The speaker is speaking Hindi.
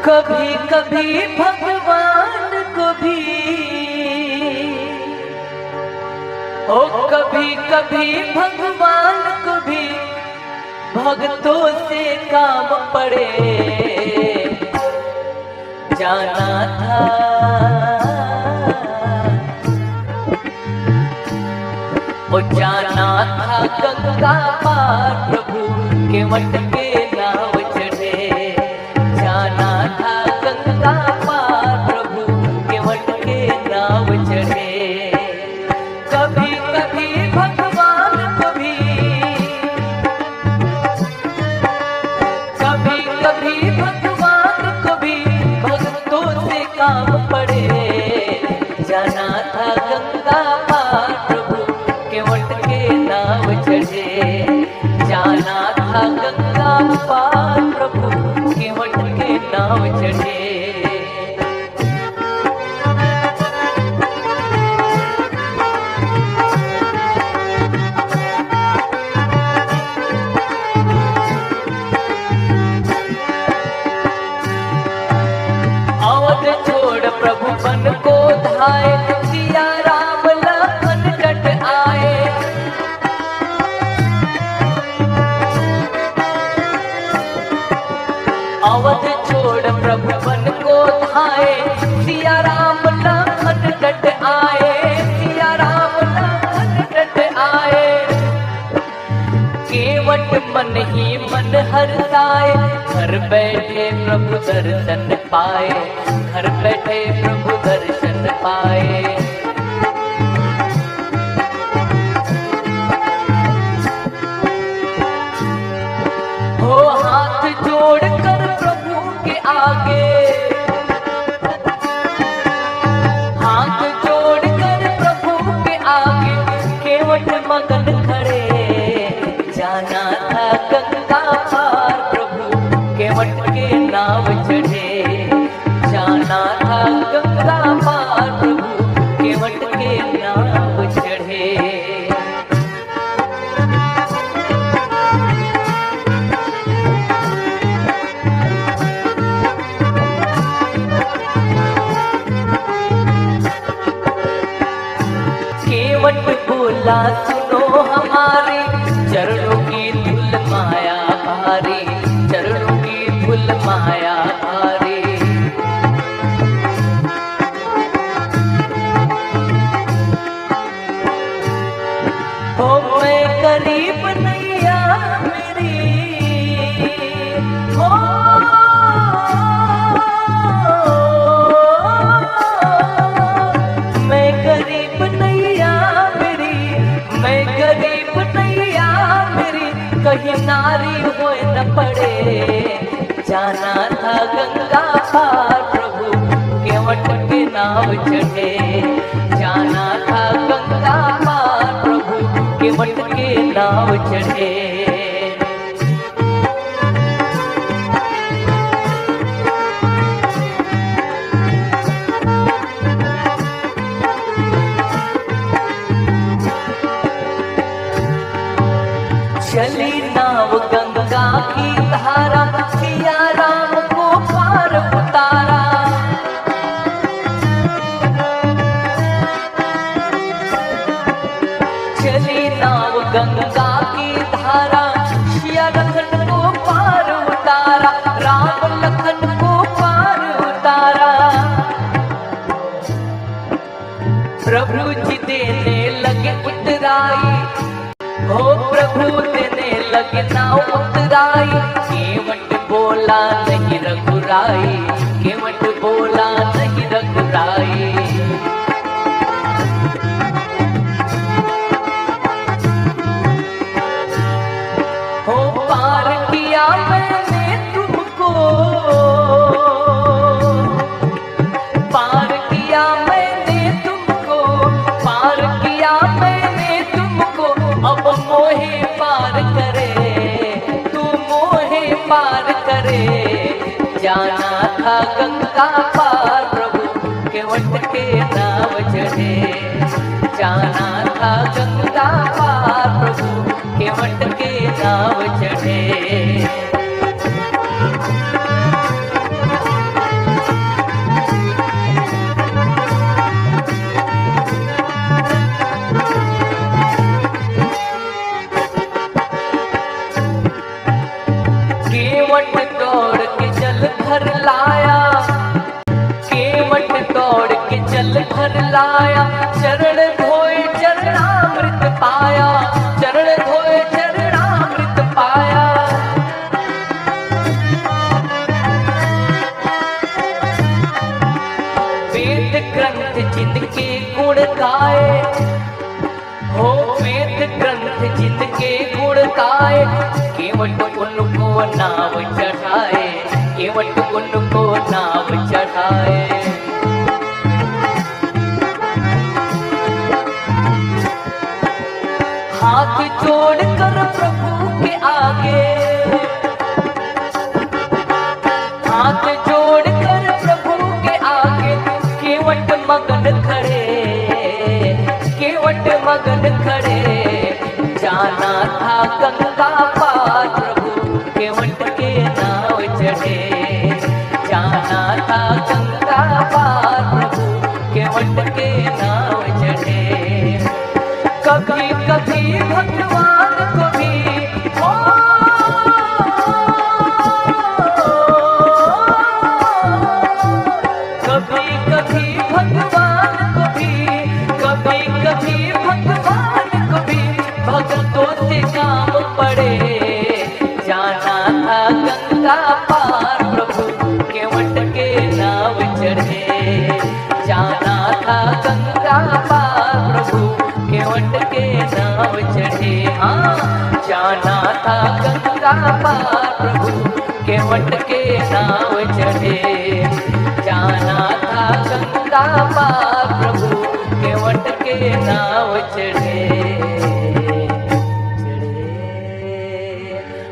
कभी कभी भगवान को भी, ओ कभी कभी भगवान को भी भक्तों से काम पड़े। जाना था ओ जाना था गंगा पार प्रभु के मठ के नाव चढ़े। जाना था गंगा पार प्रभु के मठ के नाव चढ़े। कभी कभी भगवान को भी, कभी कभी भगवान को भी भक्तों से काम पड़े। जाना था गंगा पार प्रभु के मठ के नाव चढ़े। जाना था गंगा पार प्रभु के मठ के नाव चढ़े। अवध छोड़ प्रभु बन को धाए, सिया राम लखन डट आए। अवध छोड़ प्रभु बन को धाए, सिया राम लखन डट आए। सिया राम लखन डट आए। केवट मन ही मन हरसाए, घर बैठे प्रभु दर्शन पाए। घर बैठे प्रभु दर्शन पाए। हो हाथ जोड़कर प्रभु के आगे, हाथ जोड़कर प्रभु के आगे केवट मगन खड़े। जाना था गंगा पार प्रभु के मठ के नाव चढ़े। जाना था गंगा पार प्रभु के मठ के नाव चढ़े। केवट बोला सुनो हमारे, चरणों की धूल माया भारी। चरणों की धूल माया भारी। हो मैं गरीब नैया मेरी, हो मैं गरीब नैया मेरी, मैं गरीब नैया मेरी, कहीं नारी हो न पड़े। जाना था गंगा पार प्रभु के मठ के नाव चढ़े। जाना था गंगा पार प्रभु के मठ के नाव चढ़े। चली नाव गंगा की धारा, सिया राम को पार उतारा। चली नाव गंगा की धारा, सिया लखन को पार उतारा। राम लखन को पार उतारा। प्रभु जी देने लगे उतराई, हो प्रभु देने लगे नाव उतराई। केवट बोला नहीं रघुराई। केवट बोला नहीं रघुराई। हो पार किया मैंने तुमको, पार किया मैंने तुमको, पार किया मैंने तुमको। अब मोहे पार करे, तू मोहे पार करे। जाना था गंगा पार प्रभु के मठ के नाव चढ़े। जाना था गंगा पार प्रभु के मठ के नाव चढ़े। गुण गाए, हो वेद ग्रंथ जिनके गुण गाए, केवट उनको नाव चढ़ाए, केवट उनको नाव चढ़ाए। हाथ जोड़कर प्रभु के आगे, हाथ जोड़कर प्रभु के आगे, केवट मगन खड़े, केवट मगन खड़े। जाना था गंगा पार प्रभु केवट के नाव चढ़े, जाना था गंगा पार प्रभु केवट के नाव चढ़े। कभी कभी भगवान को भी हो, कभी कभी भगवान को भी, कभी कभी भगवान को भी भक्तों से काम पड़े। जाना था गंगा पार प्रभु केवट के नाव चढ़े, जाना था गंगा पार प्रभु केवट के नाव चढ़े। हाँ, जाना था गंगा पार प्रभु केवट के नाव चढ़े, जाना था गंगा पार प्रभु केवट के नाव चढ़े।